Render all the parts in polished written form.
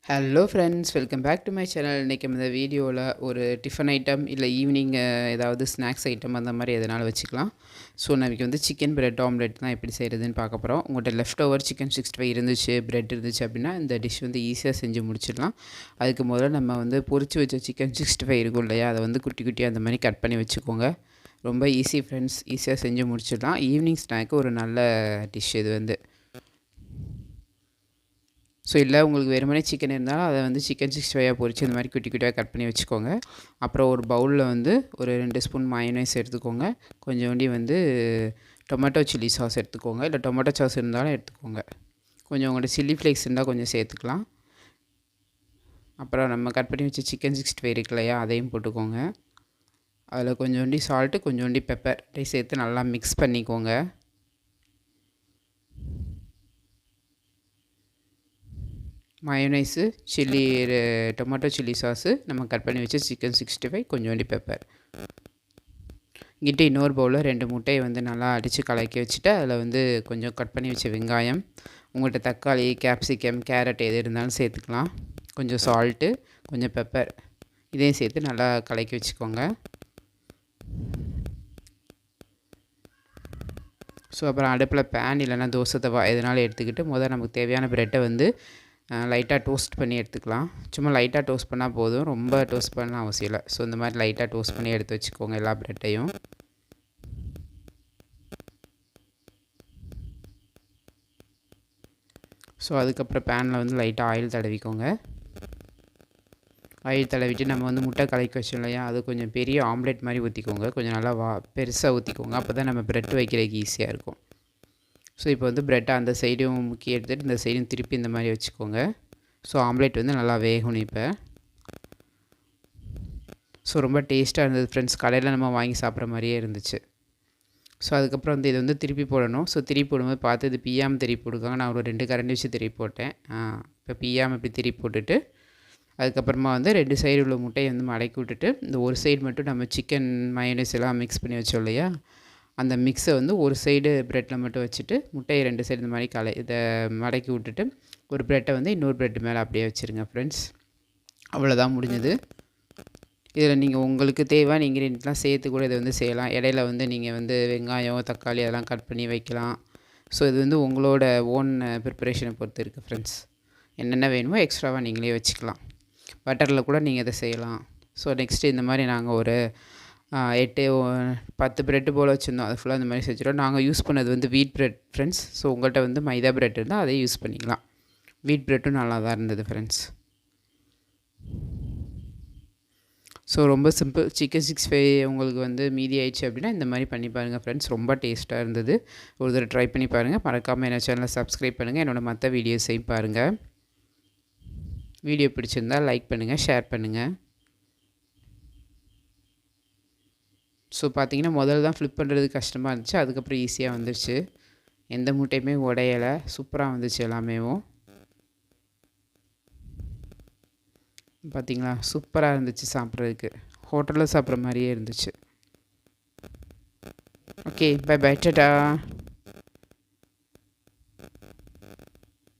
Hello friends, welcome back to my channel. இன்றைக்கி இந்த வீடியோவில் ஒரு டிஃபன் ஐட்டம் இல்லை ஈவினிங் ஏதாவது ஸ்நாக்ஸ் ஐட்டம் அந்த மாதிரி எதனாலும் வச்சுக்கலாம். ஸோ நமக்கு வந்து சிக்கன் பிரெட் ஆம்லெட் தான் எப்படி செய்கிறதுன்னு பார்க்க போகிறோம். உங்கள்கிட்ட லெஃப்ட் ஓவர் சிக்கன் 65 இருந்துச்சு, பிரெட் இருந்துச்சு அப்படின்னா இந்த டிஷ் வந்து ஈஸியாக செஞ்சு முடிச்சிடலாம். அதுக்கு முதல்ல நம்ம வந்து பொரிச்சு வச்ச சிக்கன் 65 இருக்கும் இல்லையா, அதை வந்து குட்டி குட்டியாக அந்த மாதிரி கட் பண்ணி வச்சுக்கோங்க. ரொம்ப ஈஸி ஃப்ரெண்ட்ஸ், ஈஸியாக செஞ்சு முடிச்சிடலாம். ஈவினிங் ஸ்நாக்கு ஒரு நல்ல டிஷ் இது வந்து. ஸோ இல்லை உங்களுக்கு வெறுமனே சிக்கன் இருந்தாலும் அதை வந்து சிக்கன் 65 பொரிச்சு இந்த மாதிரி குட்டி குட்டியாக கட் பண்ணி வச்சுக்கோங்க. அப்புறம் ஒரு பவுலில் வந்து ஒரு 2 ஸ்பூன் மயோனைஸ் எடுத்துக்கோங்க. கொஞ்சோண்டி வந்து டொமேட்டோ சில்லி சாஸ் எடுத்துக்கோங்க, இல்லை டொமேட்டோ சாஸ் இருந்தாலும் எடுத்துக்கோங்க. கொஞ்சம் உங்கள்கிட்ட சில்லி ஃப்ளேக்ஸ் இருந்தால் கொஞ்சம் சேர்த்துக்கலாம். அப்புறம் நம்ம கட் பண்ணி வச்ச சிக்கன் 65 இருக்கு இல்லையா, அதையும் போட்டுக்கோங்க. அதில் கொஞ்சோண்டி சால்ட்டு, கொஞ்சோண்டி பெப்பர் சேர்த்து நல்லா மிக்ஸ் பண்ணிக்கோங்க. மயோனைஸு, சில்லி டொமேட்டோ சில்லி சாஸு, நம்ம கட் பண்ணி வச்சு சிக்கன் 65, கொஞ்சோண்டி பெப்பர். இங்கிட்ட இன்னொரு பவுலில் 2 முட்டையை வந்து நல்லா அடித்து கலக்கி வச்சுட்டு அதில் வந்து கொஞ்சம் கட் பண்ணி வச்ச வெங்காயம், உங்கள்கிட்ட தக்காளி, கேப்சிகம், கேரட் எது இருந்தாலும் சேர்த்துக்கலாம். கொஞ்சம் சால்ட்டு, கொஞ்சம் பெப்பர், இதையும் சேர்த்து நல்லா கலக்கி வச்சுக்கோங்க. ஸோ அப்புறம் அடுப்பில் பேன் இல்லைனா தோசை தவா எதனாலும் எடுத்துக்கிட்டு நமக்கு தேவையான ப்ரெட்டை வந்து லைட்டாக டோஸ்ட் பண்ணி எடுத்துக்கலாம். சும்மா லைட்டாக டோஸ்ட் பண்ணால் போதும், ரொம்ப டோஸ்ட் பண்ண அவசியம் இல்லை. ஸோ இந்த மாதிரி லைட்டாக டோஸ்ட் பண்ணி எடுத்து வச்சுக்கோங்க எல்லா ப்ரெட்டையும். ஸோ அதுக்கப்புறம் பேனில் வந்து லைட்டாக ஆயில் தடவிக்கோங்க. ஆயில் தடவிட்டு நம்ம வந்து முட்டை கலக்கி வச்சோம் இல்லையா, அது கொஞ்சம் பெரிய ஆம்லேட் மாதிரி ஊற்றிக்கோங்க. கொஞ்சம் நல்லா பெருசாக ஊற்றிக்கோங்க, அப்போ தான் நம்ம ப்ரெட் வைக்கிறதுக்கு ஈஸியாக இருக்கும். ஸோ இப்போ வந்து ப்ரெட்டை அந்த சைடும் முக்கி எடுத்துகிட்டு இந்த சைடும் திருப்பி இந்த மாதிரி வச்சுக்கோங்க. ஸோ ஆம்லேட் வந்து நல்லா வேகணும் இப்போ. ஸோ ரொம்ப டேஸ்ட்டாக இருந்தது ஃப்ரெண்ட்ஸ், கடையில் நம்ம வாங்கி சாப்பிட்ற மாதிரியே இருந்துச்சு. ஸோ அதுக்கப்புறம் வந்து இதை வந்து திருப்பி போடணும். ஸோ திருப்பி போடும்போது பார்த்து இது பியாமல் திருப்பி போட்டுக்காங்க. நான் ஒரு 2 கரண்டி வச்சு திருப்பி போட்டேன். இப்போ பியாமல் இப்படி திருப்பி போட்டுட்டு அதுக்கப்புறமா வந்து 2 சைடு உள்ள முட்டையை வந்து மடக்கி விட்டுட்டு இந்த ஒரு சைடு மட்டும் நம்ம சிக்கன் மயோனைஸ் எல்லாம் மிக்ஸ் பண்ணி வச்சோம் இல்லையா, அந்த மிக்ஸை வந்து ஒரு சைடு ப்ரெட்டில் மட்டும் வச்சுட்டு முட்டையை 2 சைடு இந்த மாதிரி இதை மடக்கி விட்டுட்டு ஒரு ப்ரெட்டை வந்து இன்னொரு ப்ரெட்டு மேலே அப்படியே வச்சுருங்க ஃப்ரெண்ட்ஸ். அவ்வளோதான் முடிஞ்சது. இதில் நீங்கள் உங்களுக்கு தேவையான இன்க்ரீடியன்ட்லாம் சேர்த்து கூட இதை வந்து செய்யலாம். இடையில வந்து நீங்கள் வந்து வெங்காயம், தக்காளி அதெல்லாம் கட் பண்ணி வைக்கலாம். ஸோ இது வந்து உங்களோட ஓன் ப்ரிப்பரேஷனை பொறுத்து இருக்குது ஃப்ரெண்ட்ஸ். என்னென்ன வேணுமோ எக்ஸ்ட்ராவாக நீங்களே வச்சுக்கலாம். பட்டரில் கூட நீங்கள் இதை செய்யலாம். ஸோ நெக்ஸ்ட்டு இந்த மாதிரி நாங்கள் ஒரு 10 ப்ரெட்டு போல் வச்சுருந்தோம். அது ஃபுல்லாக இந்த மாதிரி செஞ்சிடும். நாங்கள் யூஸ் பண்ணது வந்து வீட் ப்ரெட் ஃப்ரெண்ட்ஸ். ஸோ உங்கள்கிட்ட வந்து மைதா ப்ரெட் இருந்தால் அதே யூஸ் பண்ணிக்கலாம். வீட் ப்ரெட்டும் நல்லா தான் இருந்தது ஃப்ரெண்ட்ஸ். ஸோ ரொம்ப சிம்பிள். சிக்கன் 65 உங்களுக்கு வந்து மீதி ஆயிடுச்சு அப்படின்னா இந்த மாதிரி பண்ணி பாருங்கள் ஃப்ரெண்ட்ஸ். ரொம்ப டேஸ்ட்டாக இருந்தது. ஒரு தடவை ட்ரை பண்ணி பாருங்கள். மறக்காமல் என்னோடய சேனலை சப்ஸ்கிரைப் பண்ணுங்கள். என்னோடய மற்ற வீடியோஸையும் பாருங்கள். வீடியோ பிடிச்சிருந்தால் லைக் பண்ணுங்கள், ஷேர் பண்ணுங்கள். ஸோ பார்த்தீங்கன்னா முதல்ல தான் ஃப்ளிப் பண்ணுறது கஷ்டமாக இருந்துச்சு, அதுக்கப்புறம் ஈஸியாக வந்துடுச்சு. எந்த முட்டையுமே உடையலை, சூப்பராக வந்துச்சு எல்லாமேவும். பார்த்தீங்களா, சூப்பராக இருந்துச்சு சாப்பிட்றதுக்கு. ஹோட்டலில் சாப்பிட்ற மாதிரியே இருந்துச்சு. Okay, bye bye, tata.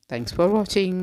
Thanks for வாட்சிங்.